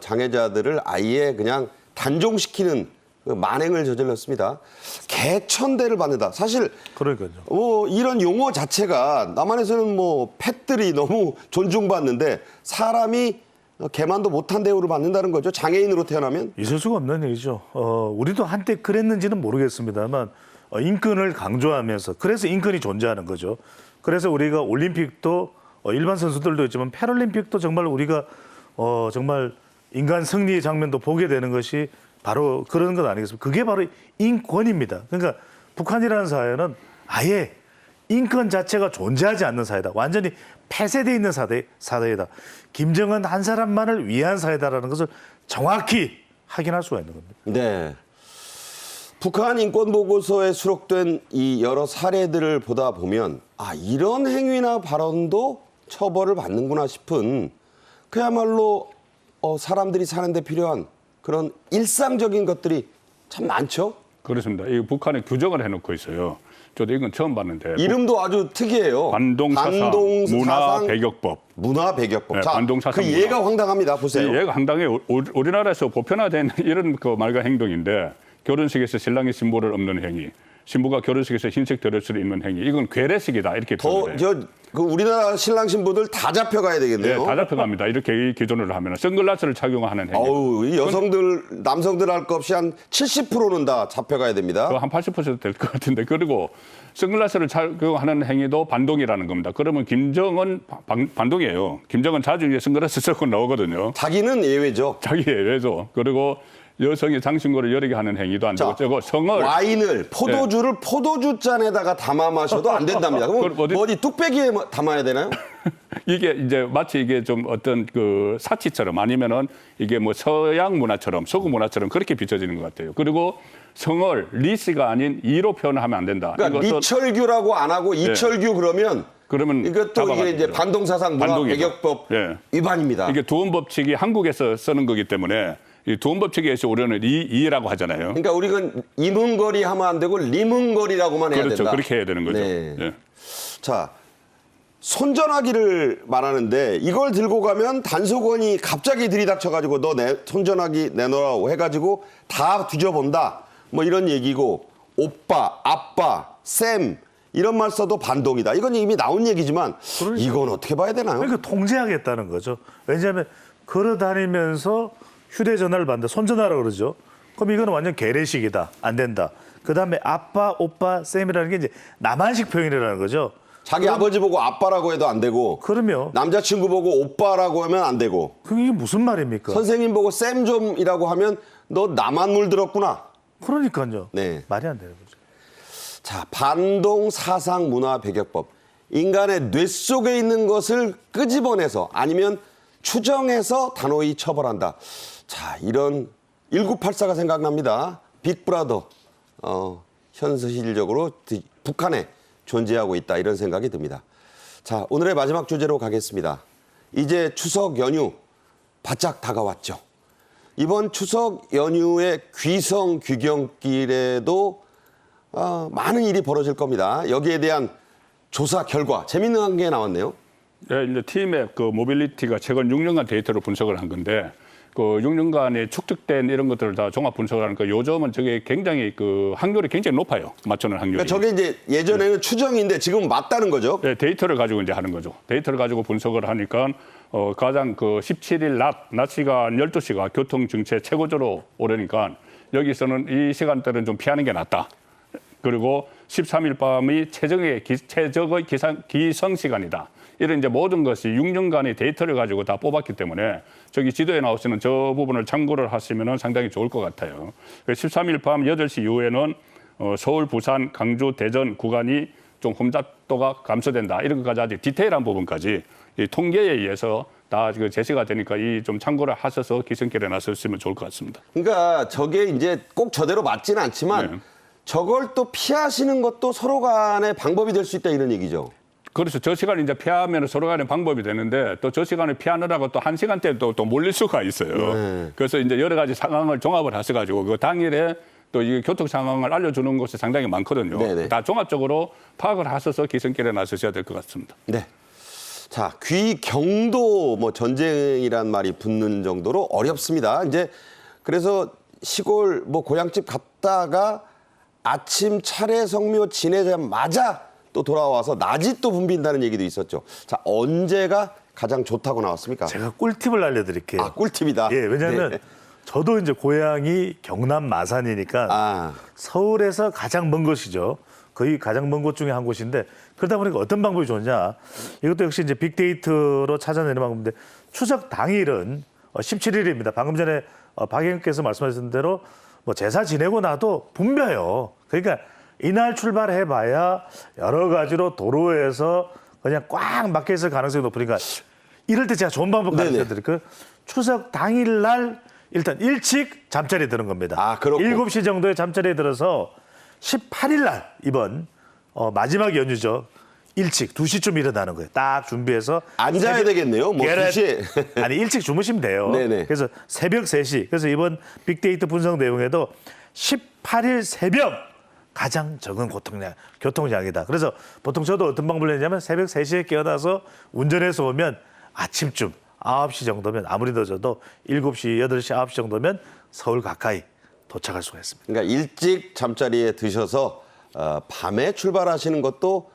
장애자들을 아예 그냥 단종시키는 그 만행을 저질렀습니다. 개천대를 받는다. 사실 그러니까요. 이런 용어 자체가 남한에서는 펫들이 너무 존중받는데 사람이 개만도 못한 대우를 받는다는 거죠. 장애인으로 태어나면. 있을 수가 없는 얘기죠. 우리도 한때 그랬는지는 모르겠습니다만 인권을 강조하면서 그래서 인권이 존재하는 거죠. 그래서 우리가 올림픽도 일반 선수들도 있지만 패럴림픽도 정말 우리가 정말 인간 승리의 장면도 보게 되는 것이 바로 그런 것 아니겠습니까? 그게 바로 인권입니다. 그러니까 북한이라는 사회는 아예 인권 자체가 존재하지 않는 사회다. 완전히 폐쇄되어 있는 사회다. 김정은 한 사람만을 위한 사회다라는 것을 정확히 확인할 수가 있는 겁니다. 네. 북한 인권 보고서에 수록된 이 여러 사례들을 보다 보면 아, 이런 행위나 발언도 처벌을 받는구나 싶은 그야말로 사람들이 사는데 필요한 그런 일상적인 것들이 참 많죠. 그렇습니다. 이 북한에 규정을 해놓고 있어요. 저도 이건 처음 봤는데. 이름도 아주 특이해요. 반동사상 문화배격법. 문화배격법. 네, 자, 반동사상 그 예가 황당합니다. 보세요. 얘가 황당해. 우리나라에서 보편화된 이런 그 말과 행동인데 결혼식에서 신랑이 신부를 엎는 행위, 신부가 결혼식에서 흰색 드레스를 입는 행위, 이건 괴례식이다 이렇게 표현해요. 그 우리나라 신랑 신부들 다 잡혀가야 되겠네요. 네, 다 잡혀갑니다. 이렇게 기준으로 하면 선글라스를 착용하는 행위. 어우, 이 남성들 할 것 없이 한 70%는 다 잡혀가야 됩니다. 한 80% 될 것 같은데. 그리고 선글라스를 착용하는 행위도 반동이라는 겁니다. 그러면 김정은 반동이에요. 김정은 자주 이제 선글라스 쓰고 나오거든요. 자기는 예외죠. 자기 예외죠. 그리고 여성이 장신구를 여러 개 하는 행위도 안 되고, 저거 성을 와인을 포도주를 포도주 잔에다가 담아 마셔도 안 된답니다. 그럼 어디 뚝배기에 담아야 되나요? 이게 이제 마치 이게 좀 어떤 그 사치처럼 아니면은 이게 뭐 서양 문화처럼 서구 문화처럼 그렇게 비춰지는 것 같아요. 그리고 성을 리씨가 아닌 이로 표현하면 안 된다. 그러니까 리철규라고 안 하고 이철규 그러면 이것도 이게 이제 반동사상 문화배격법 위반입니다. 이게 두음 법칙이 한국에서 쓰는 거기 때문에 이 두음 법칙에서 우리는 이라고 하잖아요. 그러니까 우리는 이문거리 하면 안 되고 리문거리라고만 해야 된다. 그렇죠. 그렇게 해야 되는 거죠. 네. 예. 자, 손전화기를 말하는데 이걸 들고 가면 단속원이 갑자기 들이닥쳐가지고 너 손전화기 내놓으라고 해가지고 다 뒤져본다. 뭐 이런 얘기고 오빠, 아빠, 쌤 이런 말 써도 반동이다. 이건 이미 나온 얘기지만 이건 어떻게 봐야 되나요? 그러니까 통제하겠다는 거죠. 왜냐하면 걸어다니면서 휴대전화를 받는다. 손전화라고 그러죠. 그럼 이거는 완전 괴례식이다. 안 된다. 그다음에 아빠, 오빠, 쌤이라는 게 이제 남한식 표현이라는 거죠. 자기 아버지 보고 아빠라고 해도 안 되고 그러면 남자친구 보고 오빠라고 하면 안 되고 그게 무슨 말입니까? 선생님 보고 쌤 좀이라고 하면 너 나만 물들었구나. 그러니까요. 네. 말이 안 되는 거죠. 자, 반동사상문화배격법. 인간의 뇌 속에 있는 것을 끄집어내서 아니면 추정해서 단호히 처벌한다. 자, 이런 1984가 생각납니다. 빅브라더 현실적으로 북한에 존재하고 있다 이런 생각이 듭니다. 자, 오늘의 마지막 주제로 가겠습니다. 이제 추석 연휴 바짝 다가왔죠. 이번 추석 연휴의 귀성 귀경길에도 많은 일이 벌어질 겁니다. 여기에 대한 조사 결과 재밌는 게 나왔네요. 네, 이제 팀의 그 모빌리티가 최근 6년간 데이터를 분석을 한 건데 그 6년간에 축적된 이런 것들을 다 종합 분석을 하니까 요즘은 저게 굉장히 그 확률이 굉장히 높아요. 맞추는 확률이. 그러니까 저게 이제 예전에는 추정인데 지금 맞다는 거죠. 네, 데이터를 가지고 이제 하는 거죠. 데이터를 가지고 분석을 하니까 가장 그 17일 낮 시간 12시가 교통 증체 최고조로 오르니까 여기서는 이 시간대는 좀 피하는 게 낫다. 그리고 13일 밤이 최적의 기성 시간이다. 이런 이제 모든 것이 6년간의 데이터를 가지고 다 뽑았기 때문에 저기 지도에 나오시는 저 부분을 참고를 하시면 상당히 좋을 것 같아요. 13일 밤 8시 이후에는 서울, 부산, 강주, 대전 구간이 좀 혼잡도가 감소된다. 이런 것까지 아주 디테일한 부분까지 이 통계에 의해서 다 제시가 되니까 이 좀 참고를 하셔서 기성길에 나섰으면 좋을 것 같습니다. 그러니까 저게 이제 꼭 저대로 맞지는 않지만 네. 저걸 또 피하시는 것도 서로 간의 방법이 될 수 있다 이런 얘기죠. 그렇죠. 저 시간을 이제 피하면 서로 간의 방법이 되는데 또 저 시간을 피하느라고 또 한 시간대 또 몰릴 수가 있어요. 네. 그래서 이제 여러 가지 상황을 종합을 하셔가지고 그 당일에 또 이 교통 상황을 알려주는 곳이 상당히 많거든요. 네네. 다 종합적으로 파악을 하셔서 기성길에 나서셔야 될 것 같습니다. 네. 자, 귀경도 뭐 전쟁이란 말이 붙는 정도로 어렵습니다. 이제 그래서 시골 뭐 고향집 갔다가 아침 차례 성묘 지내자마자 또 돌아와서 낮이 또 붐빈다는 얘기도 있었죠. 자, 언제가 가장 좋다고 나왔습니까? 제가 꿀팁을 알려드릴게요. 아, 꿀팁이다. 예, 왜냐하면 네. 저도 이제 고향이 경남 마산이니까 서울에서 가장 먼 곳이죠. 거의 가장 먼 곳 중에 한 곳인데 그러다 보니까 어떤 방법이 좋냐. 이것도 역시 이제 빅데이터로 찾아내는 방법인데 추석 당일은 17일입니다. 방금 전에 박 의원께서 말씀하신 대로 뭐 제사 지내고 나도 붐벼요. 그러니까 이날 출발해봐야 여러 가지로 도로에서 그냥 꽉 막혀 있을 가능성이 높으니까 이럴 때 제가 좋은 방법 가르쳐드릴게요. 추석 당일날 일단 일찍 잠자리에 드는 겁니다. 아, 그렇고. 7시 정도에 잠자리에 들어서 18일 날 이번 마지막 연휴죠. 일찍 2시쯤 일어나는 거예요. 딱 준비해서 안 자야 되겠네요. 뭐 2시에. 아니 일찍 주무시면 돼요. 네네. 그래서 새벽 3시. 그래서 이번 빅데이터 분석 내용에도 18일 새벽 가장 적은 교통량이다. 그래서 보통 저도 어떤 방법을 했냐면 새벽 3시에 깨어나서 운전해서 오면 아침쯤 9시 정도면 아무리 늦어도 7시, 8시, 9시 정도면 서울 가까이 도착할 수가 있습니다. 그러니까 일찍 잠자리에 드셔서 밤에 출발하시는 것도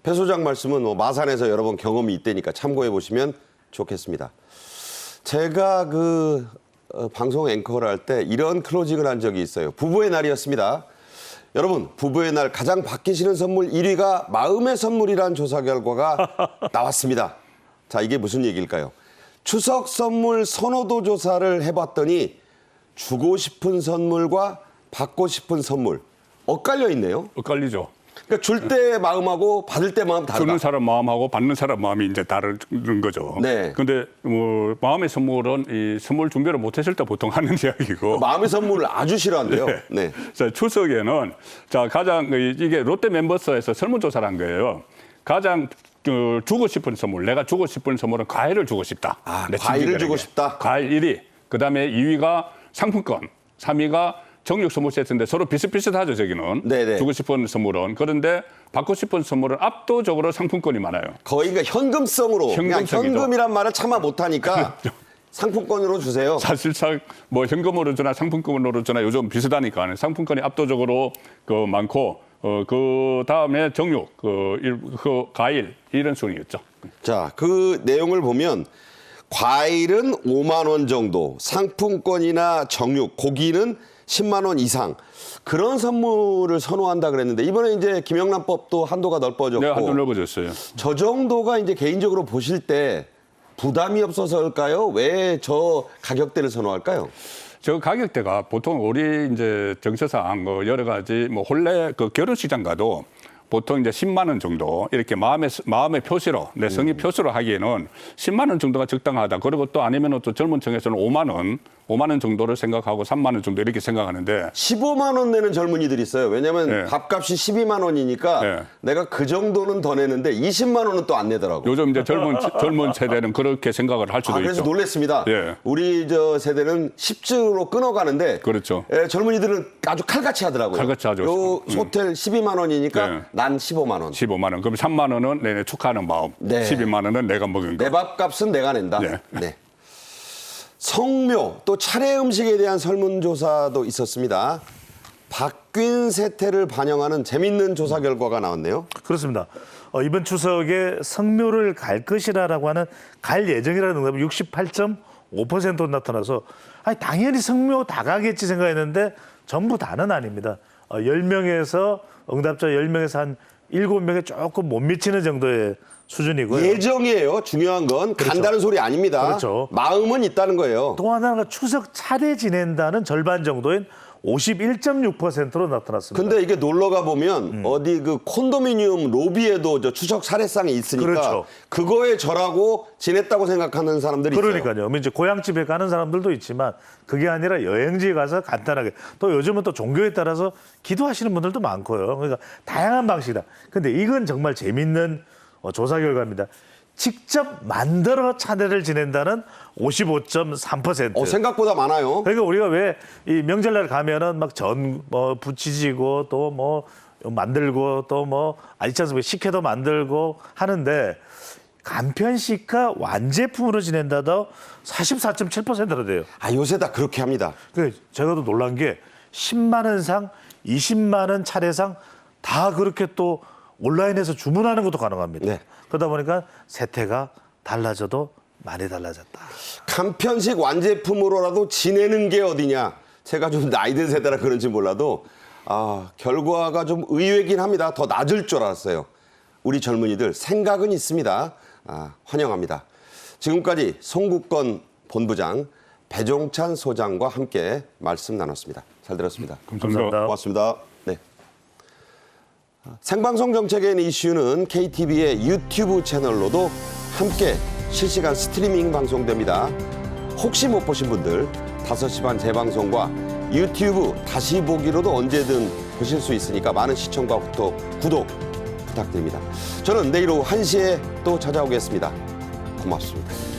배 소장 말씀은 뭐 마산에서 여러 번 경험이 있다니까 참고해 보시면 좋겠습니다. 제가 그 방송 앵커를 할 때 이런 클로징을 한 적이 있어요. 부부의 날이었습니다. 여러분, 부부의 날 가장 받기시는 선물 1위가 마음의 선물이란 조사 결과가 나왔습니다. 자, 이게 무슨 얘기일까요? 추석 선물 선호도 조사를 해봤더니 주고 싶은 선물과 받고 싶은 선물 엇갈려 있네요. 엇갈리죠. 그러니까 줄 때 마음하고 받을 때 마음 다르다. 주는 사람 마음하고 받는 사람 마음이 이제 다른 거죠. 네. 근데 뭐 마음의 선물은 이 선물 준비를 못했을 때 보통 하는 이야기고. 마음의 선물을 아주 싫어한대요. 네. 자, 추석에는 자 가장 이게 롯데 멤버스에서 설문조사를 한 거예요. 가장 주고 싶은 선물, 내가 주고 싶은 선물은 과일을 주고 싶다. 아, 내 과일을 친구들에게. 주고 싶다. 과일 1위. 그다음에 2위가 상품권, 3위가 정육 선물 세트인데 서로 비슷비슷하죠, 저기는. 네네. 주고 싶은 선물은. 그런데 받고 싶은 선물은 압도적으로 상품권이 많아요. 거의 그러니까 현금성으로 그냥 현금성이죠. 현금이란 말을 차마 못하니까 상품권으로 주세요. 사실상 뭐 현금으로 주나 상품권으로 주나 요즘 비슷하니까 상품권이 압도적으로 많고 그 다음에 정육, 그 과일 이런 순위였죠. 자, 그 내용을 보면 과일은 5만 원 정도, 상품권이나 정육, 고기는 10만 원 이상 그런 선물을 선호한다 그랬는데 이번에 이제 김영란법도 한도가 넓어졌고 네, 한도 넓어졌어요. 저 정도가 이제 개인적으로 보실 때 부담이 없어서일까요? 왜 저 가격대를 선호할까요? 저 가격대가 보통 우리 이제 정서상 뭐 여러 가지 뭐 본래 그 결혼식장 가도 보통 이제 10만 원 정도 이렇게 마음의 표시로 내 성의 표시로 하기에는 10만 원 정도가 적당하다. 그리고 또 아니면 또 젊은 층에서는 5만 원 정도를 생각하고 3만 원 정도 이렇게 생각하는데 15만 원 내는 젊은이들이 있어요. 왜냐하면 네. 밥값이 12만 원이니까 네. 내가 그 정도는 더 내는데 20만 원은 또 안 내더라고. 요즘 이제 젊은 세대는 그렇게 생각을 할 수도 그래서 있죠. 놀랬습니다. 예. 우리 저 세대는 10주로 끊어가는데 그렇죠. 젊은이들은 아주 칼같이 하더라고요. 칼같이 하죠. 요 호텔 12만 원이니까 네. 난 15만 원. 15만 원. 그럼 3만 원은 내내 축하하는 마음. 네. 12만 원은 내가 먹은 거. 내 밥값은 내가 낸다. 네. 네. 성묘 또 차례 음식에 대한 설문조사도 있었습니다. 바뀐 세태를 반영하는 재밌는 조사 결과가 나왔네요. 그렇습니다. 이번 추석에 성묘를 갈 것이라고 하는 갈 예정이라는 응답이 68.5% 나타나서 아니 당연히 성묘 다 가겠지 생각했는데 전부 다는 아닙니다. 10명에서 응답자 10명에서 한 7명에 조금 못 미치는 정도의 수준이고요. 예정이에요. 중요한 건 그렇죠. 간다는 소리 아닙니다. 그렇죠. 마음은 있다는 거예요. 또 하나가 추석 차례 지낸다는 절반 정도인 51.6%로 나타났습니다. 근데 이게 놀러 가 보면 어디 그 콘도미니엄 로비에도 저 추석 차례상이 있으니까 그렇죠. 그거에 절하고 지냈다고 생각하는 사람들이 있어요. 그러니까요. 이제 고향집에 가는 사람들도 있지만 그게 아니라 여행지에 가서 간단하게 또 요즘은 또 종교에 따라서 기도하시는 분들도 많고요. 그러니까 다양한 방식이다. 근데 이건 정말 재밌는 조사 결과입니다. 직접 만들어 차례를 지낸다는 55.3%. 생각보다 많아요. 그러니까 우리가 왜 이 명절날 가면은 막 부치지고 또 뭐 만들고 또 뭐 아니찮습니까 식혜도 만들고 하는데 간편식과 완제품으로 지낸다도 44.7%로 돼요. 요새 다 그렇게 합니다. 제가 또 놀란 게 10만 원상, 20만 원 차례상 다 그렇게 또 온라인에서 주문하는 것도 가능합니다. 네. 그러다 보니까 세태가 달라져도 많이 달라졌다. 간편식 완제품으로라도 지내는 게 어디냐. 제가 좀 나이든 세대라 그런지 몰라도 결과가 좀 의외긴 합니다. 더 낮을 줄 알았어요. 우리 젊은이들 생각은 있습니다. 환영합니다. 지금까지 송국건 본부장, 배종찬 소장과 함께 말씀 나눴습니다. 잘 들었습니다. 감사합니다. 고맙습니다. 네. 생방송 정책의 이슈는 KTV의 유튜브 채널로도 함께 실시간 스트리밍 방송됩니다. 혹시 못 보신 분들 5시 반 재방송과 유튜브 다시 보기로도 언제든 보실 수 있으니까 많은 시청과 구독 부탁드립니다. 저는 내일 오후 1시에 또 찾아오겠습니다. 고맙습니다.